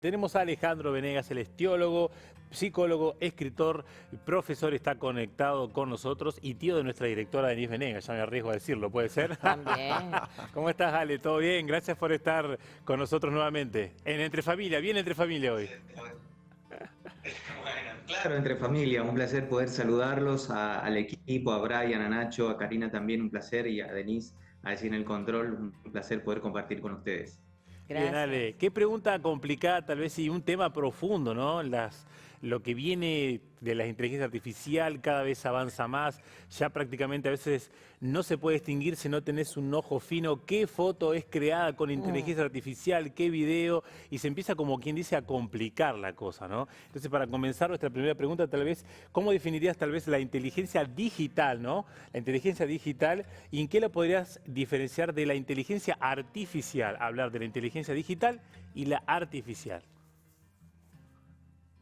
Tenemos a Alejandro Venegas, el estiólogo, psicólogo, escritor, profesor, está conectado con nosotros y tío de nuestra directora Denise Venegas, ya me arriesgo a decirlo, ¿puede ser? También. ¿Cómo estás, Ale? ¿Todo bien? Gracias por estar con nosotros nuevamente. En Entre Familia, bien Entre Familia hoy. Bueno, claro, entre familia, un placer poder saludarlos al equipo, a Brian, a Nacho, a Karina también, un placer, y a Denise, allí en el control, un placer poder compartir con ustedes. Bien, Gracias. Ale, qué pregunta complicada, tal vez, y un tema profundo, ¿no? Lo que viene de la inteligencia artificial cada vez avanza más, ya prácticamente a veces no se puede distinguir si no tenés un ojo fino qué foto es creada con inteligencia artificial, qué video, y se empieza como quien dice a complicar la cosa, ¿no? Entonces, para comenzar nuestra primera pregunta, tal vez, ¿cómo definirías tal vez la inteligencia digital, ¿no? La inteligencia digital, ¿y en qué la podrías diferenciar de la inteligencia artificial? Hablar de la inteligencia digital y la artificial.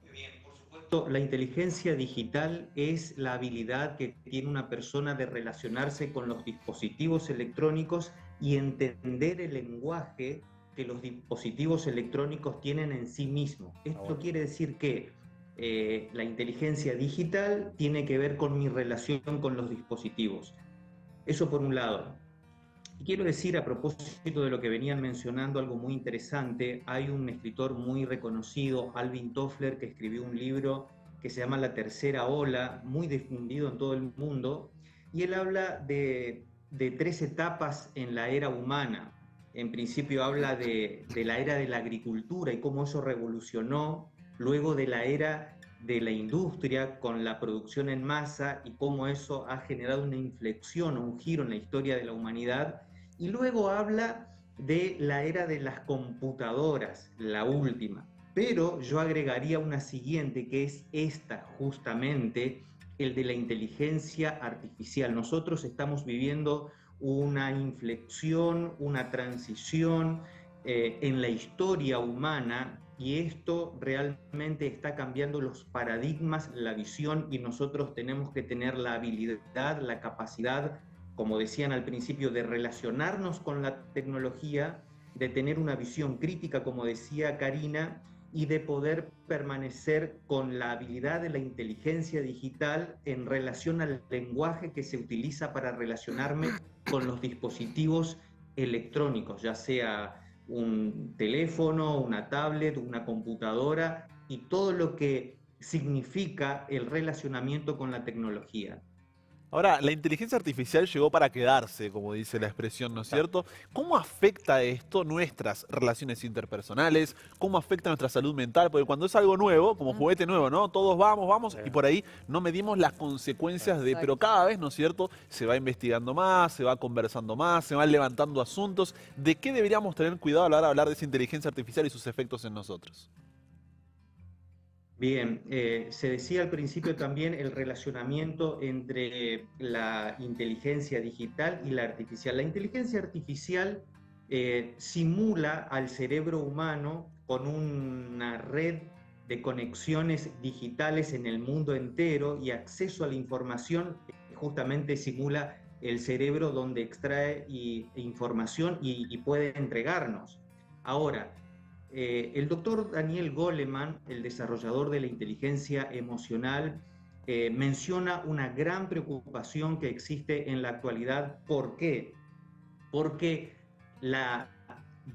Muy bien, por supuesto, la inteligencia digital es la habilidad que tiene una persona de relacionarse con los dispositivos electrónicos y entender el lenguaje que los dispositivos electrónicos tienen en sí mismos. Esto quiere decir que la inteligencia digital tiene que ver con mi relación con los dispositivos. Eso por un lado. Y quiero decir, a propósito de lo que venían mencionando, algo muy interesante. Hay un escritor muy reconocido, Alvin Toffler, que escribió un libro que se llama La Tercera Ola, muy difundido en todo el mundo, y él habla de tres etapas en la era humana. En principio habla de la era de la agricultura y cómo eso revolucionó, luego de la era de la industria con la producción en masa y cómo eso ha generado una inflexión o un giro en la historia de la humanidad. Y luego habla de la era de las computadoras, la última. Pero yo agregaría una siguiente, que es esta justamente, el de la inteligencia artificial. Nosotros estamos viviendo una inflexión, una transición en la historia humana, y esto realmente está cambiando los paradigmas, la visión, y nosotros tenemos que tener la habilidad, la capacidad, como decían al principio, de relacionarnos con la tecnología, de tener una visión crítica, como decía Karina, y de poder permanecer con la habilidad de la inteligencia digital en relación al lenguaje que se utiliza para relacionarme con los dispositivos electrónicos, ya sea un teléfono, una tablet, una computadora, y todo lo que significa el relacionamiento con la tecnología. Ahora, la inteligencia artificial llegó para quedarse, como dice la expresión, ¿no es cierto? ¿Cómo afecta esto nuestras relaciones interpersonales? ¿Cómo afecta nuestra salud mental? Porque cuando es algo nuevo, como juguete nuevo, ¿no? Todos vamos, y por ahí no medimos las consecuencias de, pero cada vez, ¿no es cierto? Se va investigando más, se va conversando más, se van levantando asuntos. ¿De qué deberíamos tener cuidado a la hora de hablar de esa inteligencia artificial y sus efectos en nosotros? Bien, se decía al principio también el relacionamiento entre la inteligencia digital y la artificial. La inteligencia artificial simula al cerebro humano con una red de conexiones digitales en el mundo entero y acceso a la información. Justamente simula el cerebro donde extrae información y puede entregarnos. Ahora, el doctor Daniel Goleman, el desarrollador de la inteligencia emocional, menciona una gran preocupación que existe en la actualidad. ¿Por qué? Porque la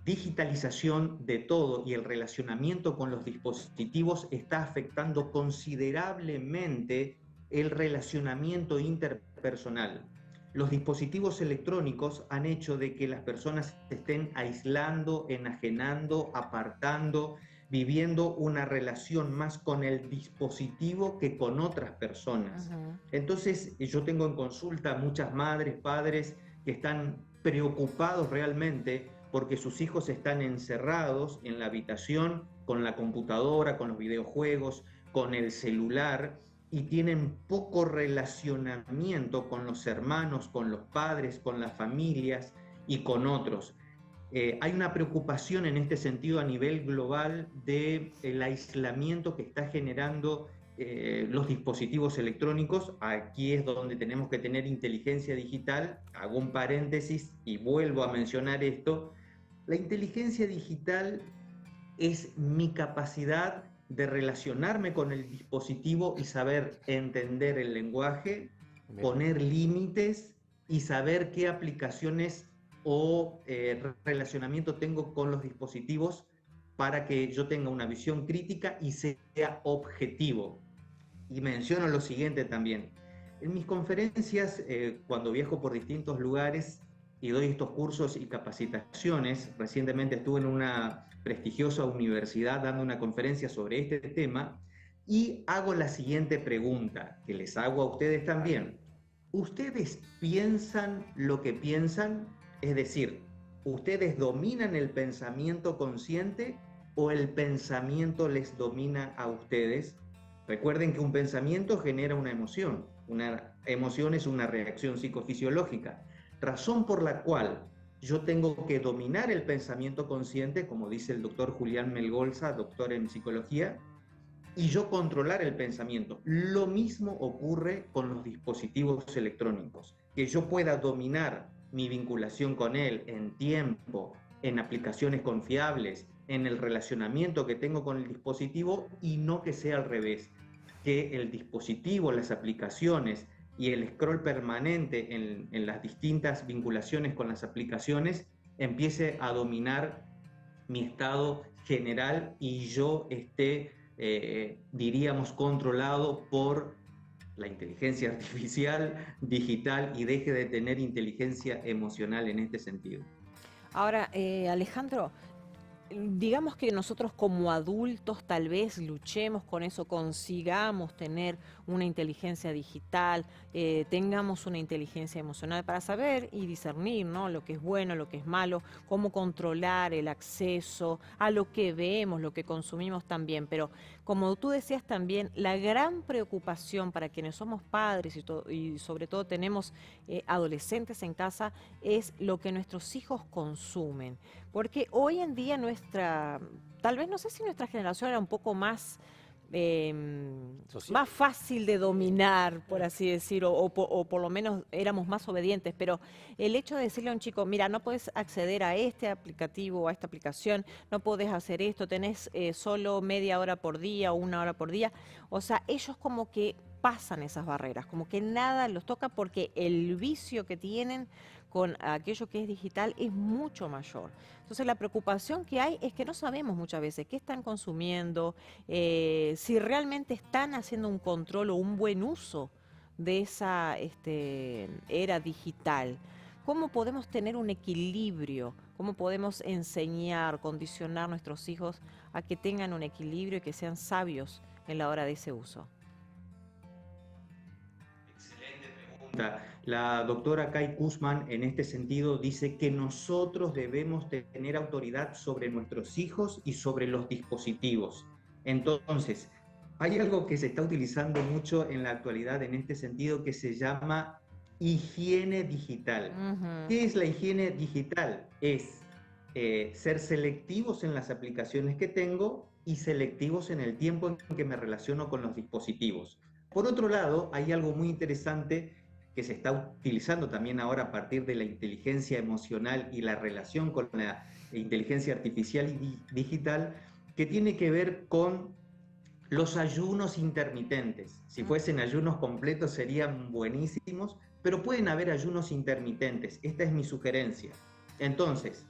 digitalización de todo y el relacionamiento con los dispositivos está afectando considerablemente el relacionamiento interpersonal. Los dispositivos electrónicos han hecho de que las personas se estén aislando, enajenando, apartando, viviendo una relación más con el dispositivo que con otras personas. Entonces, yo tengo en consulta muchas madres, padres que están preocupados realmente porque sus hijos están encerrados en la habitación con la computadora, con los videojuegos, con el celular, y tienen poco relacionamiento con los hermanos, con los padres, con las familias y con otros. Hay una preocupación en este sentido a nivel global del aislamiento que está generando los dispositivos electrónicos. Aquí es donde tenemos que tener inteligencia digital. Hago un paréntesis y vuelvo a mencionar esto. La inteligencia digital es mi capacidad de relacionarme con el dispositivo y saber entender el lenguaje, Bien. poner límites y saber qué aplicaciones o relacionamiento tengo con los dispositivos para que yo tenga una visión crítica y sea objetivo. Y menciono lo siguiente también. En mis conferencias, cuando viajo por distintos lugares y doy estos cursos y capacitaciones, recientemente estuve en una prestigiosa universidad dando una conferencia sobre este tema y hago la siguiente pregunta, que les hago a ustedes también. ¿Ustedes piensan lo que piensan? Es decir, ¿ustedes dominan el pensamiento consciente o el pensamiento les domina a ustedes? Recuerden que un pensamiento genera una emoción. Una emoción es una reacción psicofisiológica, razón por la cual yo tengo que dominar el pensamiento consciente, como dice el doctor Julián Melgolza, doctor en psicología, y yo controlar el pensamiento. Lo mismo ocurre con los dispositivos electrónicos, que yo pueda dominar mi vinculación con él en tiempo, en aplicaciones confiables, en el relacionamiento que tengo con el dispositivo y no que sea al revés, que el dispositivo, las aplicaciones y el scroll permanente en las distintas vinculaciones con las aplicaciones empiece a dominar mi estado general y yo esté, diríamos, controlado por la inteligencia artificial, digital y deje de tener inteligencia emocional en este sentido. Ahora, Alejandro, digamos que nosotros como adultos tal vez luchemos con eso, consigamos tener una inteligencia digital, tengamos una inteligencia emocional para saber y discernir, ¿no?, lo que es bueno, lo que es malo, cómo controlar el acceso a lo que vemos, lo que consumimos también. Pero como tú decías también, la gran preocupación para quienes somos padres y sobre todo tenemos adolescentes en casa es lo que nuestros hijos consumen. Porque hoy en día tal vez no sé si nuestra generación era un poco más, Social. más fácil de dominar, por así decir, o por lo menos éramos más obedientes, pero el hecho de decirle a un chico, mira, no puedes acceder a este aplicativo o a esta aplicación, no podés hacer esto, tenés solo media hora por día o una hora por día, o sea, ellos como que pasan esas barreras, como que nada los toca porque el vicio que tienen con aquello que es digital es mucho mayor. Entonces la preocupación que hay es que no sabemos muchas veces qué están consumiendo, si realmente están haciendo un control o un buen uso de esa era digital. ¿Cómo podemos tener un equilibrio? ¿Cómo podemos enseñar, condicionar a nuestros hijos a que tengan un equilibrio y que sean sabios en la hora de ese uso? Excelente pregunta. La doctora Kai Kusman en este sentido dice que nosotros debemos tener autoridad sobre nuestros hijos y sobre los dispositivos. Entonces, hay algo que se está utilizando mucho en la actualidad en este sentido que se llama higiene digital. ¿Qué es la higiene digital? Es ser selectivos en las aplicaciones que tengo y selectivos en el tiempo en que me relaciono con los dispositivos. Por otro lado, hay algo muy interesante que se está utilizando también ahora a partir de la inteligencia emocional y la relación con la inteligencia artificial y digital, que tiene que ver con los ayunos intermitentes. Si fuesen ayunos completos serían buenísimos, pero pueden haber ayunos intermitentes. Esta es mi sugerencia. Entonces,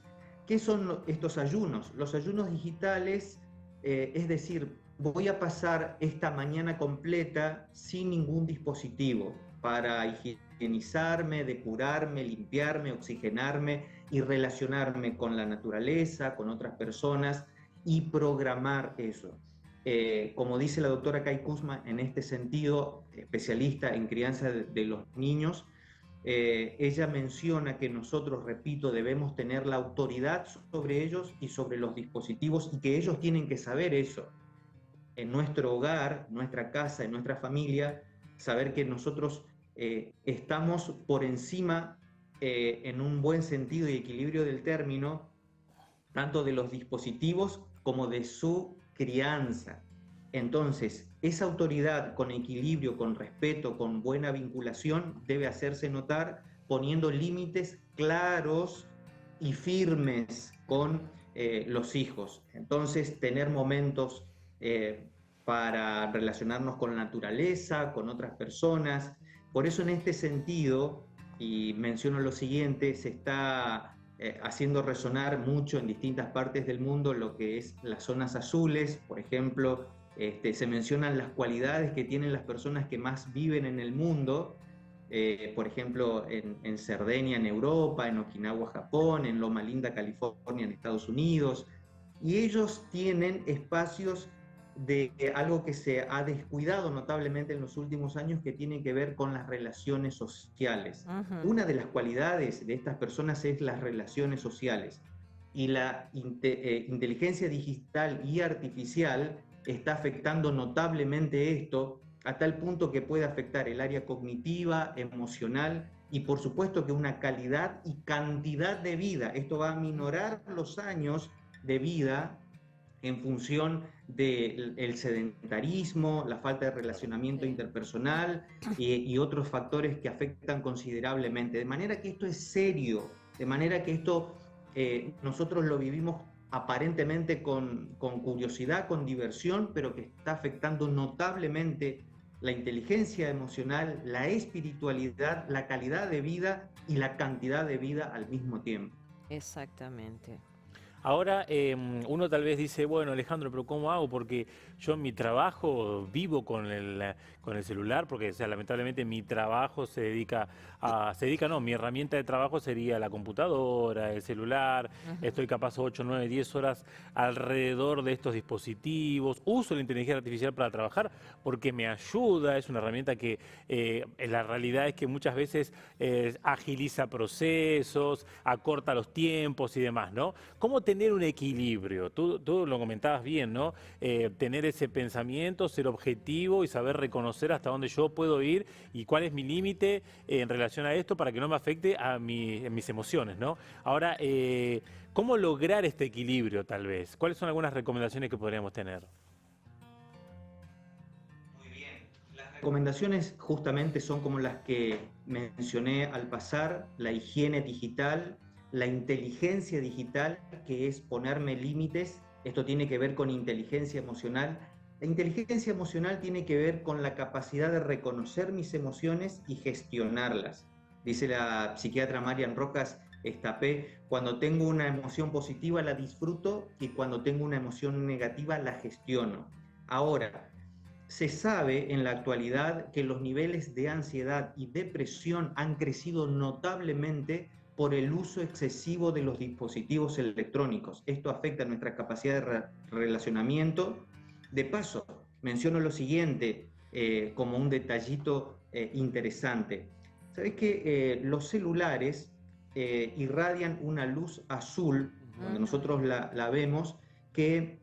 ¿qué son estos ayunos? Los ayunos digitales, es decir, voy a pasar esta mañana completa sin ningún dispositivo para higienizarme, depurarme, limpiarme, oxigenarme y relacionarme con la naturaleza, con otras personas y programar eso. Como dice la doctora Kai Kusma, en este sentido, especialista en crianza de los niños, ella menciona que nosotros, repito, debemos tener la autoridad sobre ellos y sobre los dispositivos y que ellos tienen que saber eso. En nuestro hogar, nuestra casa, en nuestra familia, saber que nosotros estamos por encima, en un buen sentido y equilibrio del término, tanto de los dispositivos como de su crianza. Entonces, esa autoridad con equilibrio, con respeto, con buena vinculación, debe hacerse notar poniendo límites claros y firmes con los hijos. Entonces, tener momentos para relacionarnos con la naturaleza, con otras personas. Por eso, en este sentido, y menciono lo siguiente, se está haciendo resonar mucho en distintas partes del mundo lo que es las zonas azules. Por ejemplo, se mencionan las cualidades que tienen las personas que más viven en el mundo, por ejemplo, en Cerdeña, en Europa, en Okinawa, Japón, en Loma Linda, California, en Estados Unidos, y ellos tienen espacios de algo que se ha descuidado notablemente en los últimos años, que tiene que ver con las relaciones sociales. Una de las cualidades de estas personas es las relaciones sociales, y la inteligencia digital y artificial está afectando notablemente esto, a tal punto que puede afectar el área cognitiva, emocional, y por supuesto que una calidad y cantidad de vida. Esto va a minorar los años de vida en función del sedentarismo, la falta de relacionamiento interpersonal y otros factores que afectan considerablemente. De manera que esto es serio, de manera que esto nosotros lo vivimos aparentemente con curiosidad, con diversión, pero que está afectando notablemente la inteligencia emocional, la espiritualidad, la calidad de vida y la cantidad de vida al mismo tiempo. Exactamente. Ahora uno tal vez dice, bueno, Alejandro, pero ¿cómo hago? Porque yo en mi trabajo vivo con el celular, porque o sea, lamentablemente mi trabajo mi herramienta de trabajo sería la computadora, el celular. Estoy capaz 8, 9, 10 horas alrededor de estos dispositivos. Uso la inteligencia artificial para trabajar porque me ayuda, es una herramienta que la realidad es que muchas veces agiliza procesos, acorta los tiempos y demás, ¿no? ¿Cómo tener un equilibrio? Tú lo comentabas bien, ¿no? Tener ese pensamiento, ser objetivo y saber reconocer hasta dónde yo puedo ir y cuál es mi límite en relación a esto para que no me afecte a mis emociones, ¿no? Ahora, ¿cómo lograr este equilibrio tal vez? ¿Cuáles son algunas recomendaciones que podríamos tener? Muy bien. Las recomendaciones justamente son como las que mencioné al pasar: la higiene digital, la inteligencia digital, que es ponerme límites. Esto tiene que ver con inteligencia emocional. La inteligencia emocional tiene que ver con la capacidad de reconocer mis emociones y gestionarlas. Dice la psiquiatra Marian Rojas Estapé: cuando tengo una emoción positiva la disfruto, y cuando tengo una emoción negativa la gestiono. Ahora, se sabe en la actualidad que los niveles de ansiedad y depresión han crecido notablemente por el uso excesivo de los dispositivos electrónicos. Esto afecta nuestra capacidad de relacionamiento. De paso, menciono lo siguiente como un detallito interesante. ¿Sabes que los celulares irradian una luz azul, cuando nosotros la vemos, que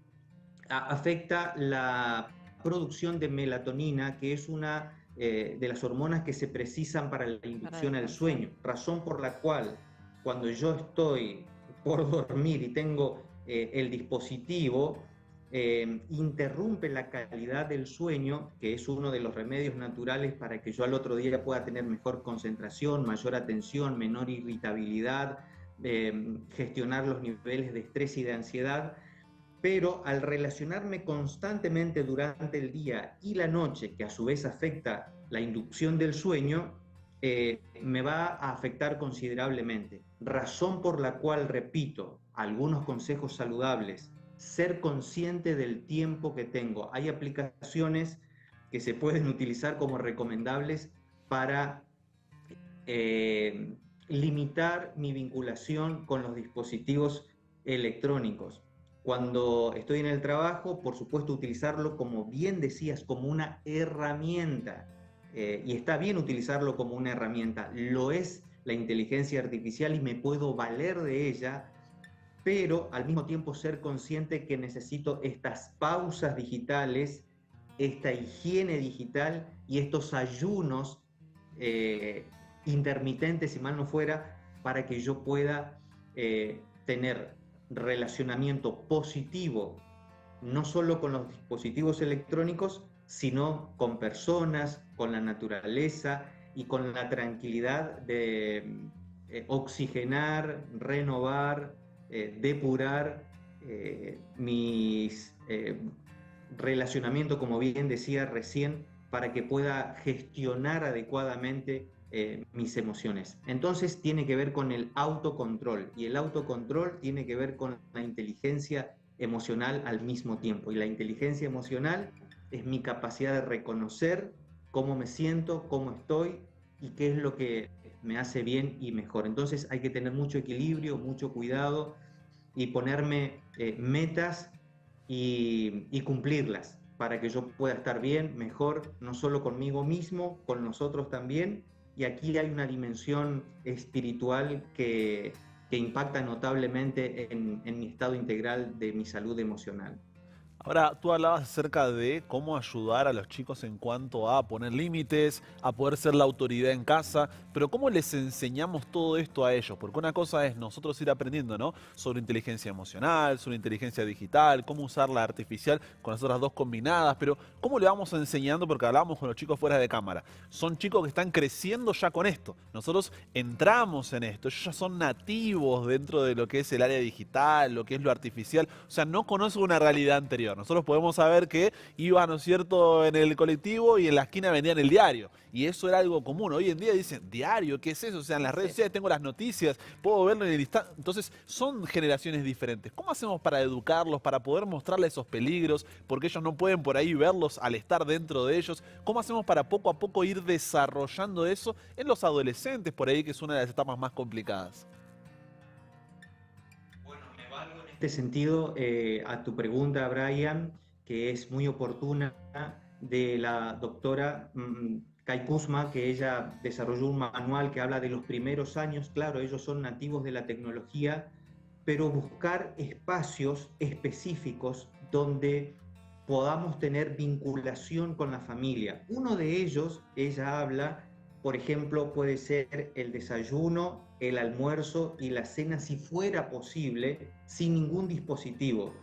afecta la producción de melatonina, que es una de las hormonas que se precisan para la inducción al sueño, razón por la cual cuando yo estoy por dormir y tengo el dispositivo, interrumpe la calidad del sueño, que es uno de los remedios naturales para que yo al otro día pueda tener mejor concentración, mayor atención, menor irritabilidad, gestionar los niveles de estrés y de ansiedad. Pero al relacionarme constantemente durante el día y la noche, que a su vez afecta la inducción del sueño, me va a afectar considerablemente. Razón por la cual, repito, algunos consejos saludables: ser consciente del tiempo que tengo. Hay aplicaciones que se pueden utilizar como recomendables para limitar mi vinculación con los dispositivos electrónicos. Cuando estoy en el trabajo, por supuesto, utilizarlo, como bien decías, como una herramienta. Y está bien utilizarlo como una herramienta. Lo es la inteligencia artificial y me puedo valer de ella, pero al mismo tiempo ser consciente que necesito estas pausas digitales, esta higiene digital y estos ayunos intermitentes, si mal no fuera, para que yo pueda tener relacionamiento positivo, no solo con los dispositivos electrónicos, sino con personas, con la naturaleza y con la tranquilidad de oxigenar, renovar, depurar mis relacionamiento, como bien decía recién, para que pueda gestionar adecuadamente mis emociones. Entonces tiene que ver con el autocontrol, y el autocontrol tiene que ver con la inteligencia emocional al mismo tiempo. Y la inteligencia emocional es mi capacidad de reconocer cómo me siento, cómo estoy y qué es lo que me hace bien y mejor. Entonces hay que tener mucho equilibrio, mucho cuidado y ponerme metas y cumplirlas para que yo pueda estar bien, mejor, no solo conmigo mismo, con nosotros también. Y aquí hay una dimensión espiritual que impacta notablemente en mi estado integral de mi salud emocional. Ahora, tú hablabas acerca de cómo ayudar a los chicos en cuanto a poner límites, a poder ser la autoridad en casa, pero ¿cómo les enseñamos todo esto a ellos? Porque una cosa es nosotros ir aprendiendo, ¿no? Sobre inteligencia emocional, sobre inteligencia digital, cómo usar la artificial con las otras dos combinadas, pero ¿cómo le vamos enseñando? Porque hablábamos con los chicos fuera de cámara. Son chicos que están creciendo ya con esto. Nosotros entramos en esto, ellos ya son nativos dentro de lo que es el área digital, lo que es lo artificial, o sea, no conocen una realidad anterior. Nosotros podemos saber que iban, ¿no es cierto?, en el colectivo y en la esquina vendían el diario. Y eso era algo común. Hoy en día dicen, ¿diario? ¿Qué es eso? O sea, en las redes sociales tengo las noticias, puedo verlo en el instante. Entonces, son generaciones diferentes. ¿Cómo hacemos para educarlos, para poder mostrarles esos peligros? Porque ellos no pueden por ahí verlos al estar dentro de ellos. ¿Cómo hacemos para poco a poco ir desarrollando eso en los adolescentes, por ahí, que es una de las etapas más complicadas? En este sentido, a tu pregunta, Brian, que es muy oportuna, de la doctora Kai Kusma, que ella desarrolló un manual que habla de los primeros años. Claro, ellos son nativos de la tecnología, pero buscar espacios específicos donde podamos tener vinculación con la familia. Uno de ellos, ella habla, por ejemplo, puede ser el desayuno, el almuerzo y la cena, si fuera posible, sin ningún dispositivo.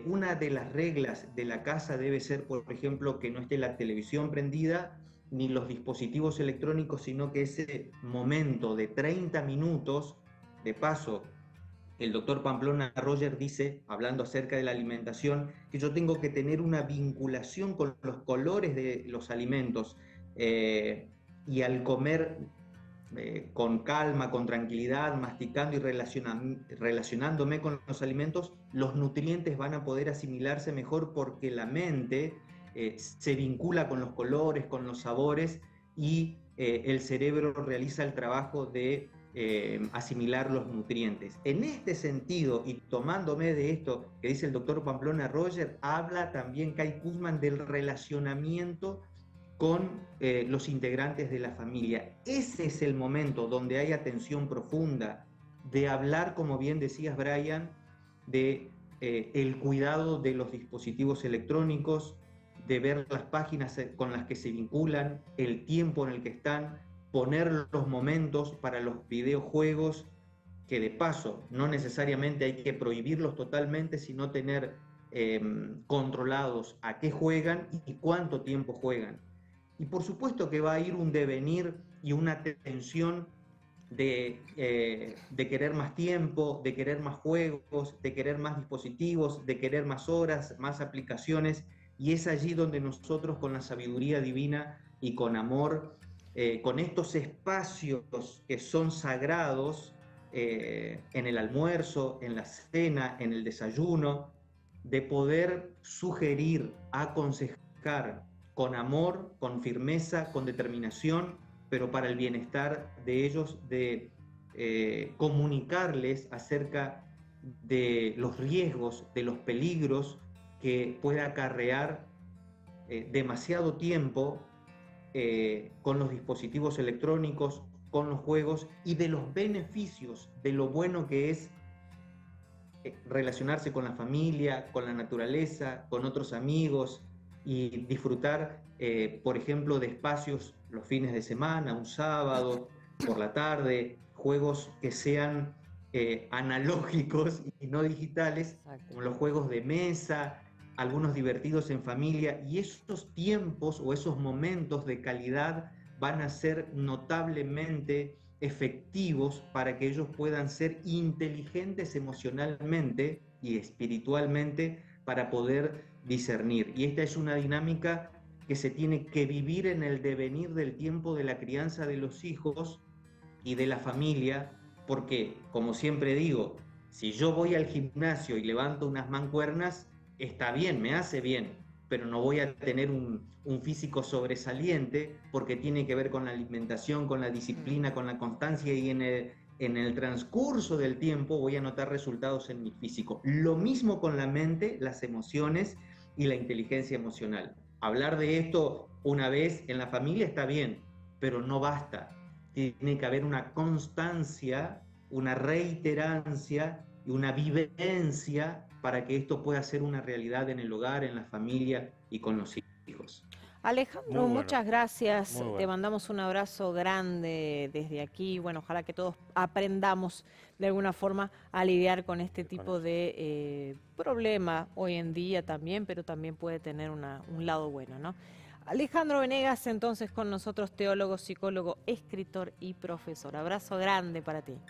Una de las reglas de la casa debe ser, por ejemplo, que no esté la televisión prendida ni los dispositivos electrónicos, sino que ese momento de 30 minutos, de paso, el doctor Pamplona Roger dice, hablando acerca de la alimentación, que yo tengo que tener una vinculación con los colores de los alimentos, y al comer con calma, con tranquilidad, masticando y relacionándome con los alimentos, los nutrientes van a poder asimilarse mejor porque la mente se vincula con los colores, con los sabores, y el cerebro realiza el trabajo de asimilar los nutrientes. En este sentido, y tomándome de esto que dice el doctor Pamplona Roger, habla también Kai Kusman del relacionamiento con los integrantes de la familia. Ese es el momento donde hay atención profunda, de hablar, como bien decías, Brian, de el cuidado de los dispositivos electrónicos, de ver las páginas con las que se vinculan, el tiempo en el que están, poner los momentos para los videojuegos, que de paso no necesariamente hay que prohibirlos totalmente, sino tener controlados a qué juegan y cuánto tiempo juegan. Y por supuesto que va a ir un devenir y una tensión de querer más tiempo, de querer más juegos, de querer más dispositivos, de querer más horas, más aplicaciones, y es allí donde nosotros, con la sabiduría divina y con amor, con estos espacios que son sagrados, en el almuerzo, en la cena, en el desayuno, de poder sugerir, aconsejar con amor, con firmeza, con determinación, pero para el bienestar de ellos, de comunicarles acerca de los riesgos, de los peligros que pueda acarrear demasiado tiempo con los dispositivos electrónicos, con los juegos, y de los beneficios, de lo bueno que es relacionarse con la familia, con la naturaleza, con otros amigos, y disfrutar, por ejemplo, de espacios los fines de semana, un sábado, por la tarde, juegos que sean analógicos y no digitales, como los juegos de mesa, algunos divertidos en familia, y esos tiempos o esos momentos de calidad van a ser notablemente efectivos para que ellos puedan ser inteligentes emocionalmente y espiritualmente para poder discernir. Y esta es una dinámica que se tiene que vivir en el devenir del tiempo de la crianza de los hijos y de la familia, porque, como siempre digo, si yo voy al gimnasio y levanto unas mancuernas, está bien, me hace bien, pero no voy a tener un físico sobresaliente porque tiene que ver con la alimentación, con la disciplina, con la constancia, y en el transcurso del tiempo voy a notar resultados en mi físico. Lo mismo con la mente, las emociones y la inteligencia emocional. Hablar de esto una vez en la familia está bien, pero no basta. Tiene que haber una constancia, una reiterancia y una vivencia para que esto pueda ser una realidad en el hogar, en la familia y con los hijos. Alejandro, Muy bueno, muchas gracias. muy Te bueno. mandamos un abrazo grande desde aquí. Bueno, ojalá que todos aprendamos de alguna forma a lidiar con este tipo de problema hoy en día también, pero también puede tener un lado bueno, ¿no? Alejandro Venegas, entonces con nosotros, teólogo, psicólogo, escritor y profesor. Abrazo grande para ti. Un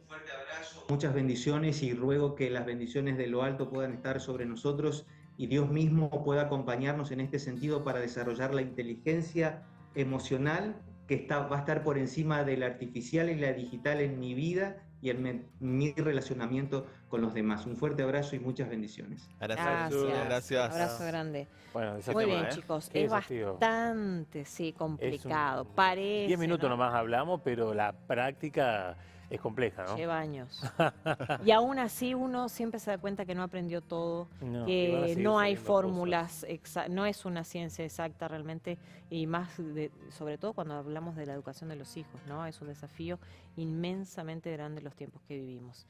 fuerte abrazo, muchas bendiciones, y ruego que las bendiciones de lo alto puedan estar sobre nosotros y Dios mismo pueda acompañarnos en este sentido para desarrollar la inteligencia emocional que va a estar por encima de la artificial y la digital en mi vida y en mi relacionamiento con los demás. Un fuerte abrazo y muchas bendiciones. Gracias. Gracias. Abrazo Gracias. grande. Bueno, Muy desafío, bien, ¿eh? chicos. Qué Es desafío. bastante, sí, Es complicado. un... Parece, 10 minutos ¿no? nomás hablamos, pero la práctica es compleja, ¿no? Lleva años. Y aún así uno siempre se da cuenta que no aprendió todo, No, y van a que seguir no hay saliendo fórmulas, no es una ciencia exacta realmente, y más sobre todo cuando hablamos de la educación de los hijos, ¿no? Es un desafío inmensamente grande los tiempos que vivimos.